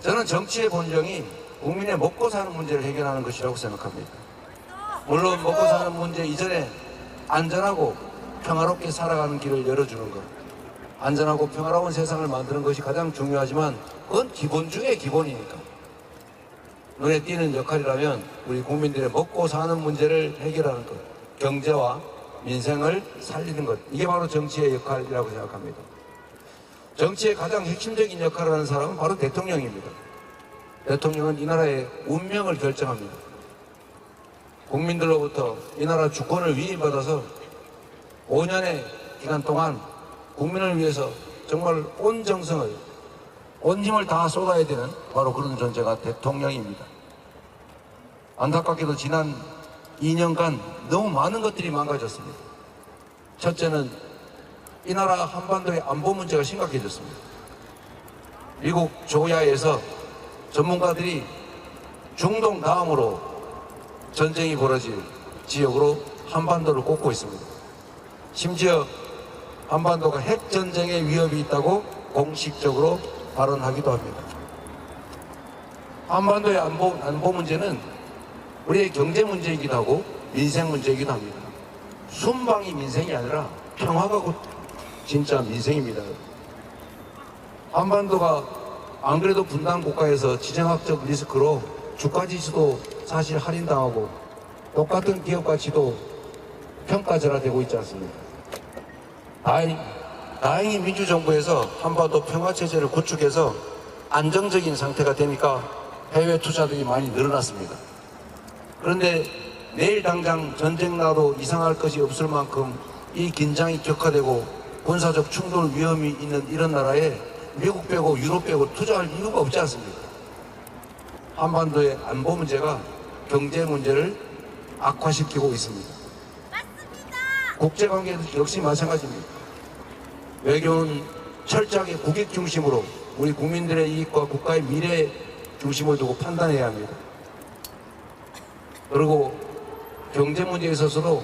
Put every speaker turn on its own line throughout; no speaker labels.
저는 정치의 본정이 국민의 먹고 사는 문제를 해결하는 것이라고 생각합니다. 물론 먹고 사는 문제 이전에 안전하고 평화롭게 살아가는 길을 열어주는 것, 안전하고 평화로운 세상을 만드는 것이 가장 중요하지만 그건 기본 중에 기본이니까. 눈에 띄는 역할이라면 우리 국민들의 먹고 사는 문제를 해결하는 것, 경제와 민생을 살리는 것, 이게 바로 정치의 역할이라고 생각합니다. 정치의 가장 핵심적인 역할을 하는 사람은 바로 대통령입니다. 대통령은 이 나라의 운명을 결정합니다. 국민들로부터 이 나라 주권을 위임받아서 5년의 기간 동안 국민을 위해서 정말 온 정성을, 온 힘을 다 쏟아야 되는 바로 그런 존재가 대통령입니다. 안타깝게도 지난 2년간 너무 많은 것들이 망가졌습니다. 첫째는 이 나라 한반도의 안보 문제가 심각해졌습니다. 미국 조야에서 전문가들이 중동 다음으로 전쟁이 벌어질 지역으로 한반도를 꼽고 있습니다. 심지어 한반도가 핵전쟁의 위협이 있다고 공식적으로 발언하기도 합니다. 한반도의 안보 문제는 우리의 경제 문제이기도 하고 민생 문제이기도 합니다. 순방이 민생이 아니라 평화가 곧 진짜 민생입니다. 한반도가 안 그래도 분단 국가에서 지정학적 리스크로 주가 지수도 사실 할인당하고 똑같은 기업 가치도 평가절하되고 있지 않습니까? 다행히 민주정부에서 한반도 평화체제를 구축해서 안정적인 상태가 되니까 해외 투자들이 많이 늘어났습니다. 그런데 내일 당장 전쟁 나도 이상할 것이 없을 만큼 이 긴장이 격화되고 군사적 충돌 위험이 있는 이런 나라에 미국 빼고 유럽 빼고 투자할 이유가 없지 않습니까? 한반도의 안보 문제가 경제 문제를 악화시키고 있습니다.
맞습니다.
국제관계 역시 마찬가지입니다. 외교는 철저하게 국익 중심으로 우리 국민들의 이익과 국가의 미래 중심을 두고 판단해야 합니다. 그리고 경제 문제에 있어서도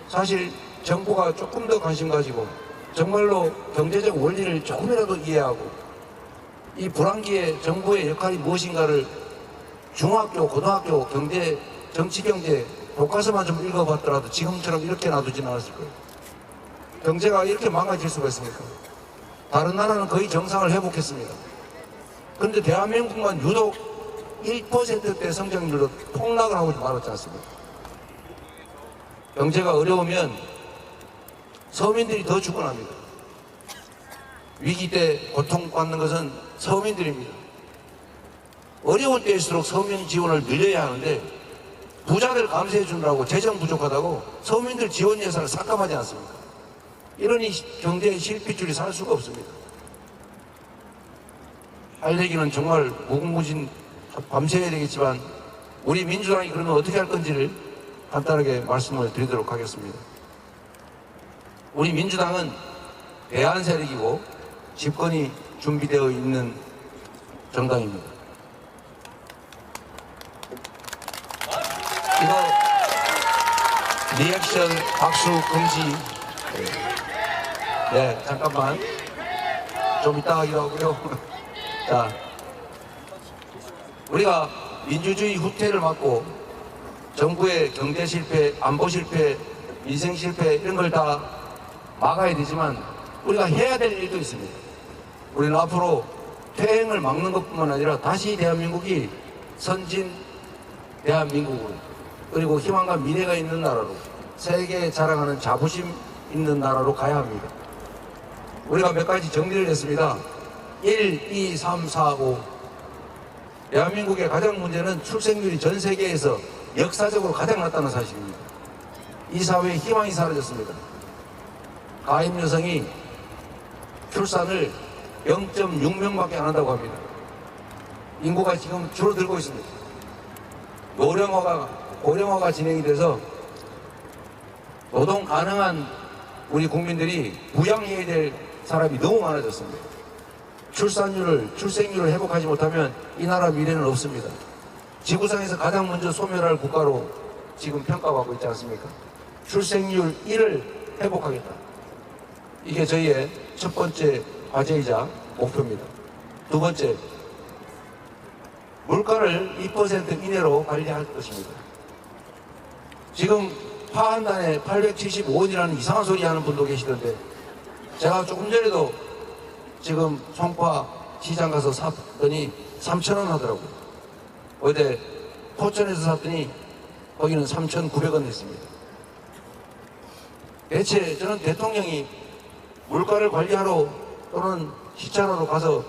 사실 정부가 조금 더 관심 가지고 정말로 경제적 원리를 조금이라도 이해하고 이 불황기에 정부의 역할이 무엇인가를 중학교, 고등학교 경제, 정치경제 교과서만 좀 읽어봤더라도 지금처럼 이렇게 놔두지는 않았을 거예요. 경제가 이렇게 망가질 수가 있습니까? 다른 나라는 거의 정상을 회복했습니다. 그런데 대한민국만 유독 1%대 성장률로 폭락을 하고 말았지 않습니까? 경제가 어려우면 서민들이 더 죽어납니다. 위기 때 고통받는 것은 서민들입니다. 어려운 때일수록 서민 지원을 늘려야 하는데 부자들 감세해 주느라고 재정 부족하다고 서민들 지원 예산을 삭감하지 않습니까? 이러니 경제의 실핏줄이 살 수가 없습니다. 할 얘기는 정말 무궁무진 밤새야 되겠지만 우리 민주당이 그러면 어떻게 할 건지를 간단하게 말씀을 드리도록 하겠습니다. 우리 민주당은 대안 세력이고 집권이 준비되어 있는 정당입니다. 이거 리액션 박수 금지. 네, 잠깐만. 좀 이따 하기로 하고요. 자, 우리가 민주주의 후퇴를 막고 정부의 경제 실패, 안보 실패, 민생 실패 이런 걸 다 막아야 되지만 우리가 해야 될 일도 있습니다. 우리는 앞으로 퇴행을 막는 것뿐만 아니라 다시 대한민국이 선진 대한민국으로 그리고 희망과 미래가 있는 나라로 세계에 자랑하는 자부심 있는 나라로 가야 합니다. 우리가 몇 가지 정리를 했습니다. 1, 2, 3, 4, 5. 대한민국의 가장 문제는 출생률이 전 세계에서 역사적으로 가장 낮다는 사실입니다. 이 사회에 희망이 사라졌습니다. 가임 여성이 출산을 0.6명밖에 안 한다고 합니다. 인구가 지금 줄어들고 있습니다. 고령화가 진행이 돼서 노동 가능한 우리 국민들이 부양해야 될 사람이 너무 많아졌습니다. 출생률을 회복하지 못하면 이 나라 미래는 없습니다. 지구상에서 가장 먼저 소멸할 국가로 지금 평가받고 있지 않습니까? 출생률 1을 회복하겠다. 이게 저희의 첫 번째 과제이자 목표입니다. 두 번째, 물가를 2% 이내로 관리할 것입니다. 지금 파 한 단에 875원이라는 이상한 소리 하는 분도 계시던데, 제가 조금 전에도 지금 송파 시장 가서 샀더니 3,000원 하더라고요. 어제 포천에서 샀더니 거기는 3,900원 했습니다. 대체 저는 대통령이 물가를 관리하러 또는 시찰하러 가서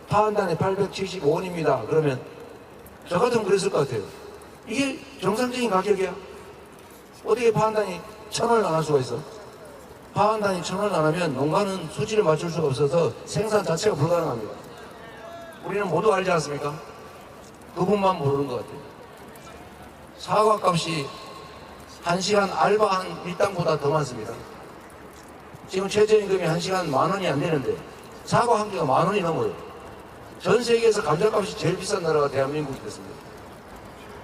파 한 단에 875원입니다. 그러면 저 같으면 그랬을 것 같아요. 이게 정상적인 가격이야? 어떻게 파 한 단이 1,000원을 안 할 수가 있어? 파 한 단이 1,000원을 안 하면 농가는 수치를 맞출 수가 없어서 생산 자체가 불가능합니다. 우리는 모두 알지 않습니까? 그분만 모르는 것 같아요. 사과 값이 1시간 알바한 일당보다 더 많습니다. 지금 최저임금이 1시간 10,000원이 안 되는데 사과 한 개가 10,000원이 넘어요. 전 세계에서 감자값이 제일 비싼 나라가 대한민국이 됐습니다.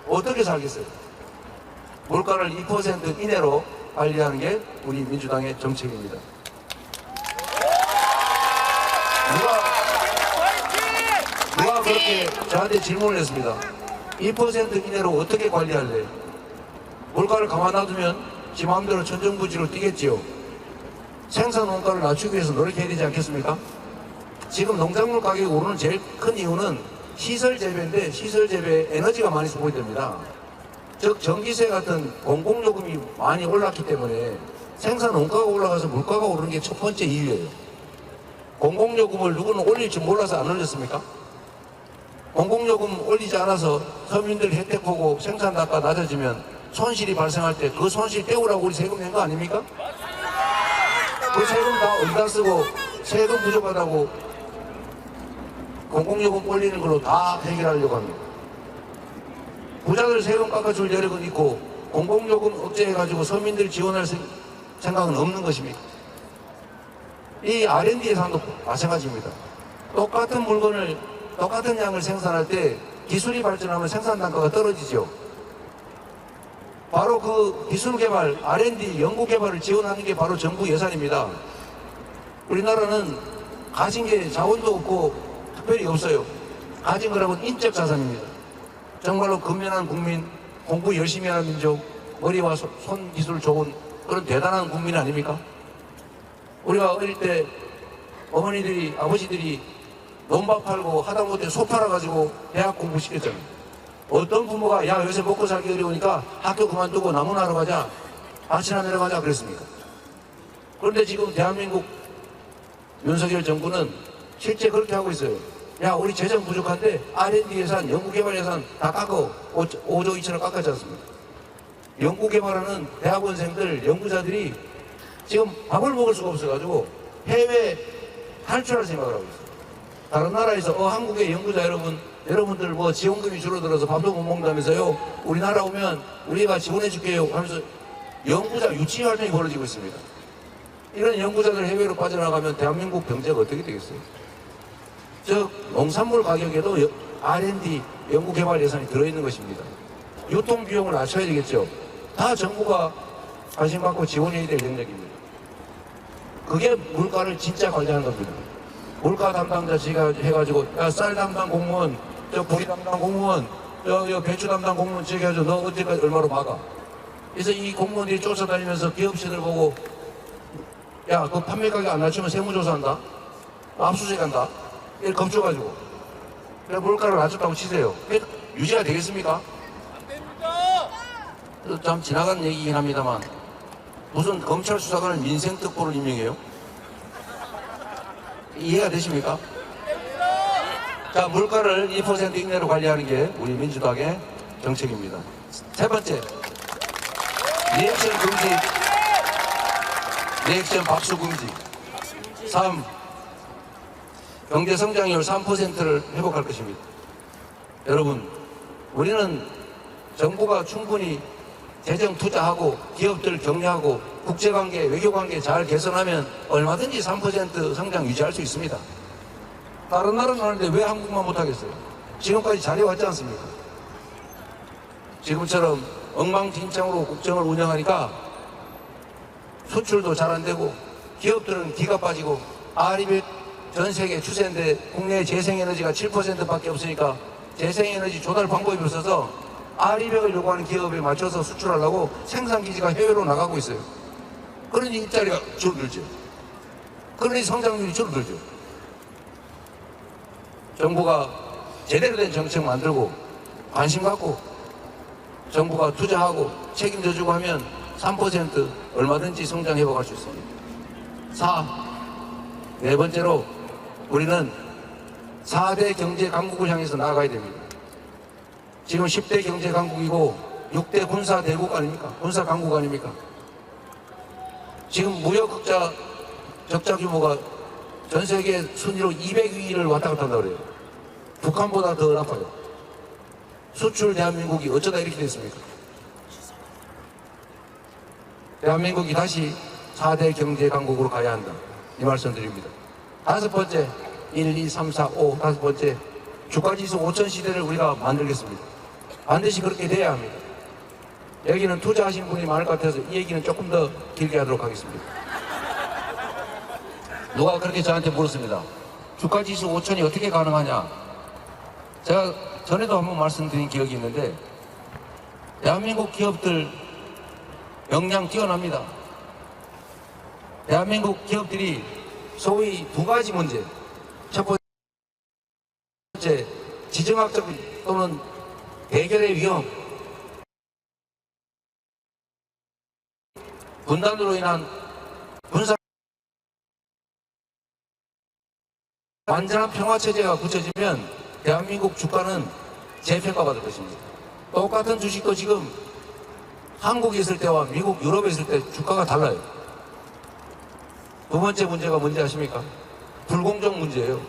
어떻게 살겠어요? 물가를 2% 이내로 관리하는 게 우리 민주당의 정책입니다. 누가 그렇게 저한테 질문을 했습니다. 2% 이내로 어떻게 관리할래? 물가를 가만 놔두면 지 마음대로 천정부지로 뛰겠지요. 생산 원가를 낮추기 위해서 노력해야 되지 않겠습니까? 지금 농작물 가격이 오르는 제일 큰 이유는 시설 재배인데, 시설 재배에 에너지가 많이 소모됩니다. 즉 전기세 같은 공공요금이 많이 올랐기 때문에 생산 원가가 올라가서 물가가 오르는 게 첫 번째 이유예요. 공공요금을 누구는 올릴 줄 몰라서 안 올렸습니까? 공공요금 올리지 않아서 서민들 혜택 보고 생산 단가 낮아지면 손실이 발생할 때 그 손실 떼우라고 우리 세금 낸 거 아닙니까? 그 세금 다 어디다 쓰고 세금 부족하다고 공공요금 올리는 걸로 다 해결하려고 합니다. 부자들 세금 깎아줄 여력은 있고 공공요금 억제해가지고 서민들 지원할 생각은 없는 것입니까? 이 R&D 예산도 마찬가지입니다. 똑같은 물건을 똑같은 양을 생산할 때 기술이 발전하면 생산 단가가 떨어지죠. 바로 그 기술 개발, R&D, 연구 개발을 지원하는 게 바로 정부 예산입니다. 우리나라는 가진 게 자원도 없고 특별히 없어요. 가진 거라고는 인적 자산입니다. 정말로 근면한 국민, 공부 열심히 하는 민족, 머리와 손 기술 좋은 그런 대단한 국민 아닙니까? 우리가 어릴 때 어머니들이, 아버지들이 논밭 팔고 하다못해 소 팔아가지고 대학 공부시켰잖아요. 어떤 부모가 야 요새 먹고 살기 어려우니까 학교 그만두고 나무나러 가자, 밭이나 내려가자 그랬습니까? 그런데 지금 대한민국 윤석열 정부는 실제 그렇게 하고 있어요. 야 우리 재정 부족한데 R&D 예산, 연구개발 예산 다 깎아 5조 2천원 깎았지 않습니까? 연구개발하는 대학원생들, 연구자들이 지금 밥을 먹을 수가 없어가지고 해외 탈출할 생각을 하고 있어요. 다른 나라에서 한국의 연구자 여러분들 뭐 지원금이 줄어들어서 밥도 못 먹는다면서요. 우리나라 오면 우리가 지원해 줄게요 하면서 연구자 유치 활동이 벌어지고 있습니다. 이런 연구자들 해외로 빠져나가면 대한민국 경제가 어떻게 되겠어요? 즉 농산물 가격에도 R&D 연구개발 예산이 들어있는 것입니다. 유통비용을 낮춰야 되겠죠. 다 정부가 관심 갖고 지원해야 될 영역입니다. 그게 물가를 진짜 관리하는 겁니다. 물가 담당자 지가 해가지고 야 쌀 담당 공무원, 저 고기 담당 공무원, 저 배추 담당 공무원 저기 해가지고 너 언제까지 얼마로 막아. 그래서 이 공무원들이 쫓아다니면서 기업체들 보고 야 그 판매 가격 안 낮추면 세무조사한다, 압수수색한다 이렇게 겁줘가지고 그래 물가를 낮췄다고 치세요. 유지가 되겠습니까?
안 됩니다.
참 지나간 얘기긴 합니다만 무슨 검찰 수사관을 민생특보를 임명해요? 이해가 되십니까? 자, 물가를 2% 이내로 관리하는 게 우리 민주당의 정책입니다. 세 번째, 리액션 금지, 리액션 박수 금지. 3. 경제 성장률 3%를 회복할 것입니다. 여러분, 우리는 정부가 충분히 재정 투자하고 기업들 격려하고 국제관계, 외교관계 잘 개선하면 얼마든지 3% 성장 유지할 수 있습니다. 다른 나라는 하는데 왜 한국만 못하겠어요? 지금까지 잘해왔지 않습니까? 지금처럼 엉망진창으로 국정을 운영하니까 수출도 잘 안 되고 기업들은 기가 빠지고 REIT 전 세계 추세인데 국내 재생에너지가 7%밖에 없으니까 재생에너지 조달 방법이 없어서 R200을 요구하는 기업에 맞춰서 수출하려고 생산기지가 해외로 나가고 있어요. 그러니 일자리가 줄어들죠. 그러니 성장률이 줄어들죠. 정부가 제대로 된 정책 만들고 관심 갖고 정부가 투자하고 책임져주고 하면 3% 얼마든지 성장해보갈 수 있습니다. 4. 네 번째로 우리는 4대 경제 강국을 향해서 나아가야 됩니다. 지금 10대 경제 강국이고 6대 군사 대국 아닙니까? 군사 강국 아닙니까? 지금 무역 흑자 적자 규모가 전 세계 순위로 200위를 왔다 갔다 한다고 그래요. 북한보다 더 나빠요. 수출 대한민국이 어쩌다 이렇게 됐습니까? 대한민국이 다시 4대 경제 강국으로 가야 한다. 이 말씀 드립니다. 다섯 번째, 1, 2, 3, 4, 5 다섯 번째, 주가지수 5천 시대를 우리가 만들겠습니다. 반드시 그렇게 돼야 합니다. 여기는 투자하신 분이 많을 것 같아서 이 얘기는 조금 더 길게 하도록 하겠습니다. 누가 그렇게 저한테 물었습니다. 주가지수 5천이 어떻게 가능하냐? 제가 전에도 한번 말씀드린 기억이 있는데 대한민국 기업들 역량 뛰어납니다. 대한민국 기업들이 소위 두 가지 문제, 첫 번째 지정학적 또는 대결의 위험, 분단으로 인한 군사 완전한 평화체제가 굳혀지면 대한민국 주가는 재평가받을 것입니다. 똑같은 주식도 지금 한국에 있을 때와 미국, 유럽에 있을 때 주가가 달라요. 두 번째 문제가 뭔지 아십니까? 불공정 문제예요.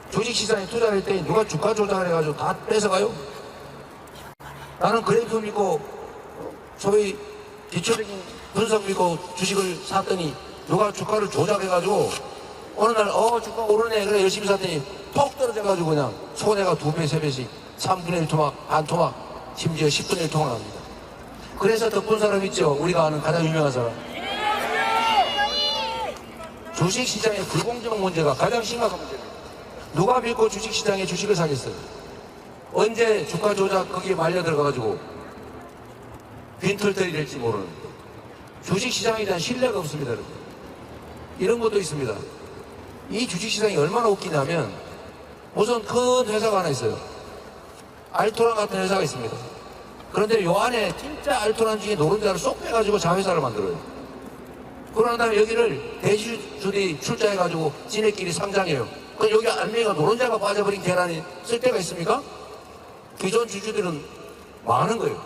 주식시장에 투자할 때 누가 주가 조작해가지고 다 뺏어가요? 나는 그래프 믿고 소위 기초적인 분석 믿고 주식을 샀더니 누가 주가를 조작해가지고 어느 날 주가 오르네 그래 열심히 샀더니 폭 떨어져가지고 그냥 손해가 2배, 3배씩 3분의 1 토막, 반 토막, 심지어 10분의 1 토막 납니다. 그래서 덕분 사람 있죠? 우리가 아는 가장 유명한 사람. 주식시장의 불공정 문제가 가장 심각한 문제입니다. 누가 믿고 주식시장에 주식을 사겠어요? 언제 주가 조작 거기에 말려 들어가가지고 빈털터리 될지 모르는 주식시장에 대한 신뢰가 없습니다. 여러분. 이런 것도 있습니다. 이 주식시장이 얼마나 웃기냐면 우선 큰 회사가 하나 있어요. 알토란 같은 회사가 있습니다. 그런데 요 안에 진짜 알토란 중에 노른자를 쏙 빼가지고 자회사를 만들어요. 그러는 다음에 여기를 대주주들이 출자해가지고 지네끼리 상장해요. 그럼 여기 알맹이가 노른자가 빠져버린 계란이 쓸 데가 있습니까? 기존 주주들은 많은 거예요.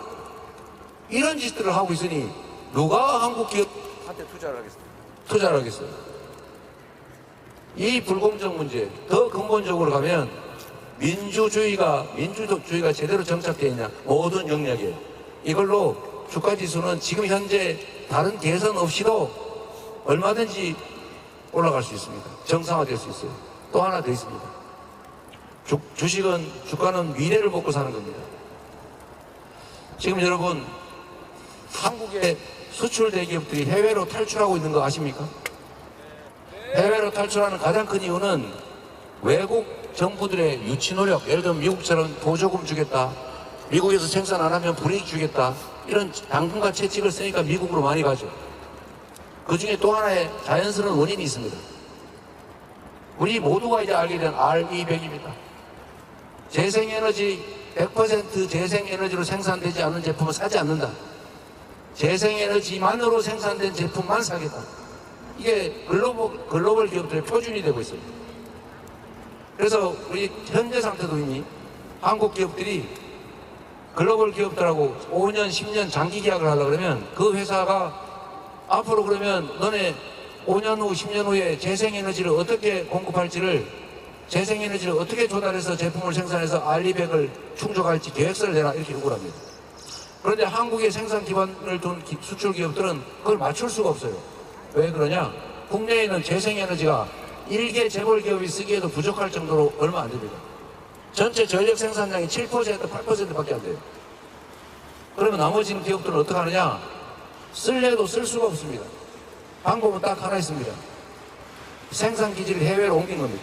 이런 짓들을 하고 있으니 누가 한국 기업한테 투자를 하겠어요? 이 불공정 문제 더 근본적으로 가면 민주주의가 제대로 정착되어 있냐 모든 영역에 이걸로 주가지수는 지금 현재 다른 개선 없이도 얼마든지 올라갈 수 있습니다. 정상화될 수 있어요. 또 하나 더 있습니다. 주가는 미래를 먹고 사는 겁니다. 지금 여러분 한국의 수출 대기업들이 해외로 탈출하고 있는 거 아십니까? 해외로 탈출하는 가장 큰 이유는 외국 정부들의 유치 노력, 예를 들면 미국처럼 보조금 주겠다, 미국에서 생산 안 하면 불이익 주겠다, 이런 당분간 채찍을 쓰니까 미국으로 많이 가죠. 그 중에 또 하나의 자연스러운 원인이 있습니다. 우리 모두가 이제 알게 된 R200입니다. 재생에너지 100% 재생에너지로 생산되지 않은 제품을 사지 않는다. 재생에너지만으로 생산된 제품만 사겠다. 이게 글로벌 기업들의 표준이 되고 있어요. 그래서 우리 현재 상태도 이미 한국 기업들이 글로벌 기업들하고 5년, 10년 장기 계약을 하려고 그러면 그 회사가 앞으로 그러면 너네 5년 후, 10년 후에 재생에너지를 어떻게 공급할지를 재생에너지를 어떻게 조달해서 제품을 생산해서 R200을 충족할지 계획서를 내라 이렇게 요구를 합니다. 그런데 한국의 생산 기반을 둔 수출 기업들은 그걸 맞출 수가 없어요. 왜 그러냐? 국내에 있는 재생에너지가 1개 재벌 기업이 쓰기에도 부족할 정도로 얼마 안 됩니다. 전체 전력 생산량이 7%, 8%밖에 안 돼요. 그러면 나머지 기업들은 어떻게 하느냐? 쓸래도 쓸 수가 없습니다. 방법은 딱 하나 있습니다. 생산 기지를 해외로 옮긴 겁니다.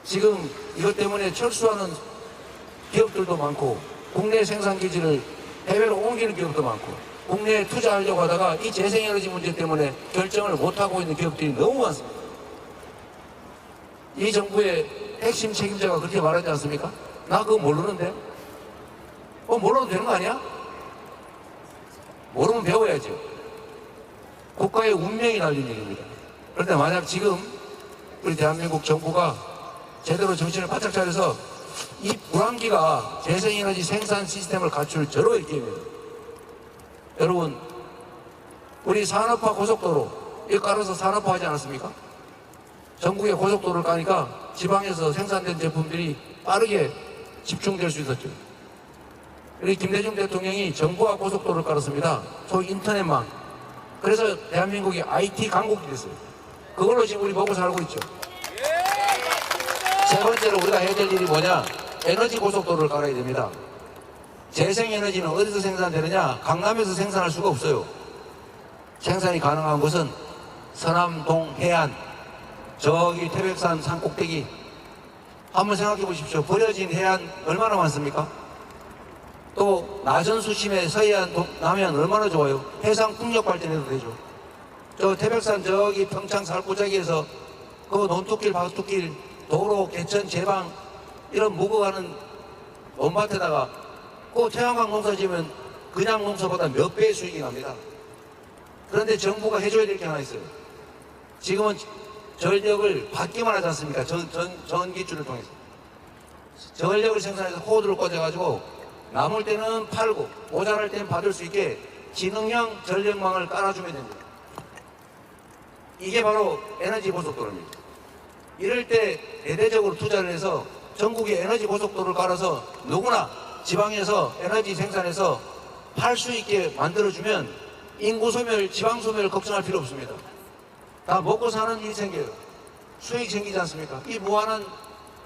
지금 이것 때문에 철수하는 기업들도 많고 국내 생산 기지를 해외로 옮기는 기업도 많고 국내에 투자하려고 하다가 이 재생에너지 문제 때문에 결정을 못하고 있는 기업들이 너무 많습니다. 이 정부의 핵심 책임자가 그렇게 말하지 않습니까? 나 그거 모르는데? 몰라도 되는 거 아니야? 모르면 배워야죠. 국가의 운명이 달린 일입니다. 그런데 만약 지금 우리 대한민국 정부가 제대로 정신을 바짝 차려서 이 불황기가 재생에너지 생산 시스템을 갖출 절호의 기회입니다. 여러분, 우리 산업화 고속도로 이거 깔아서 산업화하지 않았습니까? 전국에 고속도로를 까니까 지방에서 생산된 제품들이 빠르게 집중될 수 있었죠. 우리 김대중 대통령이 정부화 고속도로를 깔았습니다. 소위 인터넷망. 그래서 대한민국이 IT 강국이 됐어요. 그걸로 지금 우리 먹고 살고 있죠. 세 번째로 우리가 해야 될 일이 뭐냐? 에너지 고속도로를 깔아야 됩니다. 재생에너지는 어디서 생산되느냐? 강남에서 생산할 수가 없어요. 생산이 가능한 곳은 서남, 동, 해안, 저기 태백산 산 꼭대기. 한번 생각해 보십시오. 버려진 해안 얼마나 많습니까? 또 나전 수심에 서해안, 남해안 얼마나 좋아요. 해상 풍력 발전해도 되죠. 저 태백산 저기 평창 살구자기에서 그 논뚝길, 바둑길, 도로, 개천, 제방 이런 묵어가는 논밭에다가 그 태양광 농사 지으면 그냥 농사보다 몇 배의 수익이 납니다. 그런데 정부가 해줘야 될 게 하나 있어요. 지금은 전력을 받기만 하지 않습니까? 전기줄을 통해서. 전력을 생산해서 코드를 꽂아가지고 남을 때는 팔고 모자랄 때는 받을 수 있게 지능형 전력망을 깔아주면 됩니다. 이게 바로 에너지 고속도로입니다. 이럴 때 대대적으로 투자를 해서 전국에 에너지 고속도로를 깔아서 누구나 지방에서 에너지 생산해서 팔 수 있게 만들어주면 인구 소멸, 지방 소멸을 걱정할 필요 없습니다. 다 먹고 사는 일이 생겨요. 수익이 생기지 않습니까? 이 무한한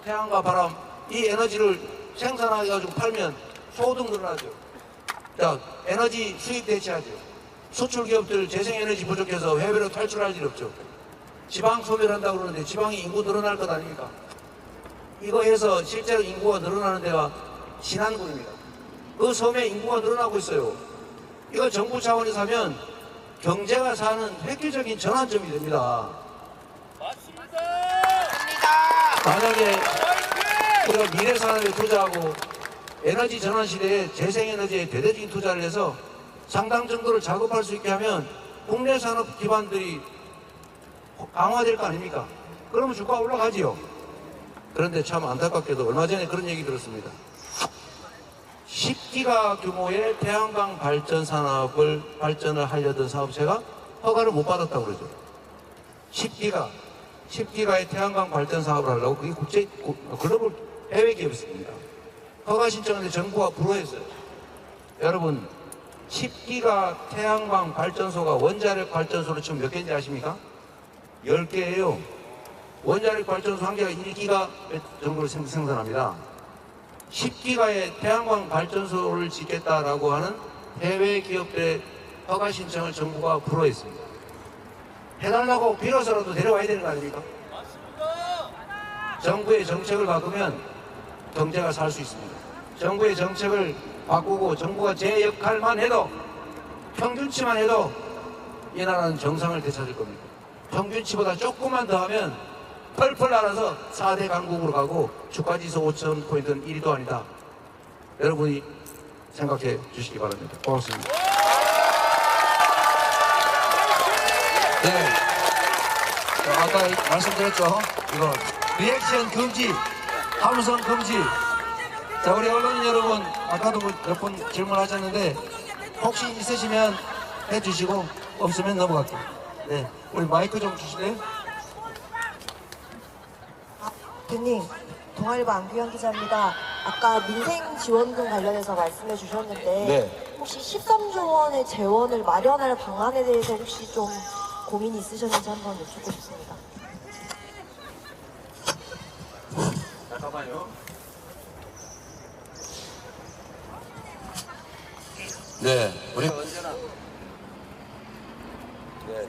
태양과 바람, 이 에너지를 생산해가지고 팔면 소득 늘어나죠. 자, 에너지 수입 대체하죠. 수출 기업들 재생에너지 부족해서 해외로 탈출할 일 없죠. 지방 소멸한다고 그러는데 지방이 인구 늘어날 것 아닙니까? 이거 해서 실제로 인구가 늘어나는 데가 신안군입니다. 그 섬에 인구가 늘어나고 있어요. 이거 정부 차원에서 하면 경제가 사는 획기적인 전환점이 됩니다.
맞습니다.
만약에 우리가 미래 산업에 투자하고 에너지 전환 시대에 재생에너지에 대대적인 투자를 해서 상당 정도를 작업할 수 있게 하면 국내 산업 기반들이 강화될 거 아닙니까? 그러면 주가가 올라가지요. 그런데 참 안타깝게도 얼마 전에 그런 얘기 들었습니다. 10기가 규모의 태양광 발전 산업을 발전을 하려던 사업체가 허가를 못 받았다고 그러죠. 10기가의 태양광 발전 사업을 하려고 그게 글로벌 해외 기업이었습니다. 허가 신청하는데 정부가 불허했어요. 여러분, 10기가 태양광 발전소가 원자력 발전소로 지금 몇 개인지 아십니까? 10개예요. 원자력 발전소 한 개가 1기가 정도로 생산합니다. 10기가의 태양광 발전소를 짓겠다라고 하는 해외 기업들의 허가 신청을 정부가 불허했습니다. 해달라고 빌어서라도 데려와야 되는 거 아닙니까? 정부의 정책을 바꾸면 경제가 살 수 있습니다. 정부의 정책을 바꾸고 정부가 제 역할만 해도 평균치만 해도 이 나라는 정상을 되찾을 겁니다. 평균치보다 조금만 더 하면 펄펄 날아서 4대 강국으로 가고 주가지수 5,000포인트는 1위도 아니다. 여러분이 생각해 주시기 바랍니다. 고맙습니다. 네. 아까 말씀드렸죠? 이거 리액션 금지, 함성 금지. 자, 우리 언론인 여러분, 아까도 몇 번 질문하셨는데 혹시 있으시면 해주시고 없으면 넘어갈게요. 네, 우리 마이크 좀 주실래요?
대표님, 동아일보 안규현 기자입니다. 아까 민생지원금 관련해서 말씀해 주셨는데
네.
혹시 13조 원의 재원을 마련할 방안에 대해서 혹시 좀 고민이 있으셨는지 한번 여쭙고 싶습니다.
잠깐만요. 네, 우리가 언제나 네.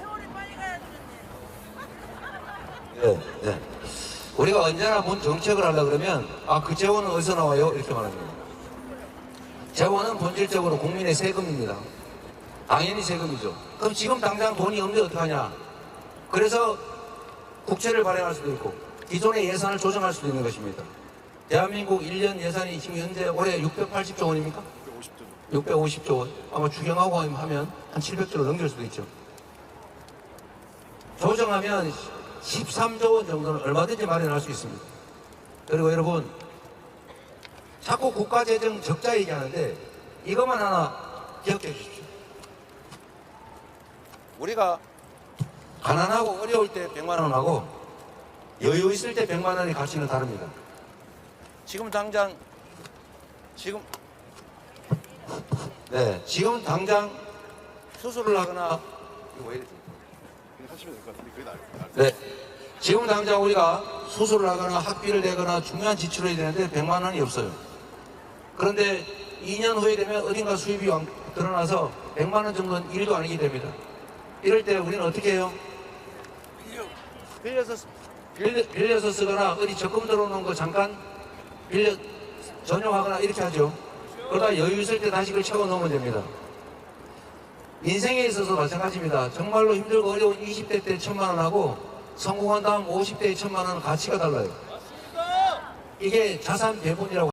네, 네. 우리가 언제나 본 정책을 하려 그러면 그 재원은 어디서 나와요? 이렇게 말합니다. 재원은 본질적으로 국민의 세금입니다. 당연히 세금이죠. 그럼 지금 당장 돈이 없는데 어떡하냐? 그래서 국채를 발행할 수도 있고 기존의 예산을 조정할 수도 있는 것입니다. 대한민국 1년 예산이 지금 현재 올해 680조 원입니까? 650조 원. 아마 추경하고 하면 한 700조를 넘길 수도 있죠. 조정하면 13조 원 정도는 얼마든지 마련할 수 있습니다. 그리고 여러분, 자꾸 국가재정 적자 얘기하는데 이것만 하나 기억해 주십시오. 우리가 가난하고 어려울 때 100만 원하고 여유 있을 때 100만 원의 가치는 다릅니다. 지금 당장 수술을 하거나 이거 왜 이러지?
하시면 될 것 같은데 그게 나을
네. 지금 당장 우리가 수술을 하거나 학비를 내거나 중요한 지출을 해야 되는데 100만 원이 없어요. 그런데 2년 후에 되면 어딘가 수입이 드러나서 100만 원 정도는 일도 아니게 됩니다. 이럴 때 우리는 어떻게 해요? 빌려서 쓰거나 어디 적금 들어오는 거 잠깐 전용하거나 이렇게 하죠. 그러다 여유 있을 때 다시 그걸 채워 넣으면 됩니다. 인생에 있어서 마찬가지입니다. 정말로 힘들고 어려운 20대 때 1,000만 원하고 성공한 다음 50대에 1,000만 원은 가치가 달라요. 이게 자산 배분이라고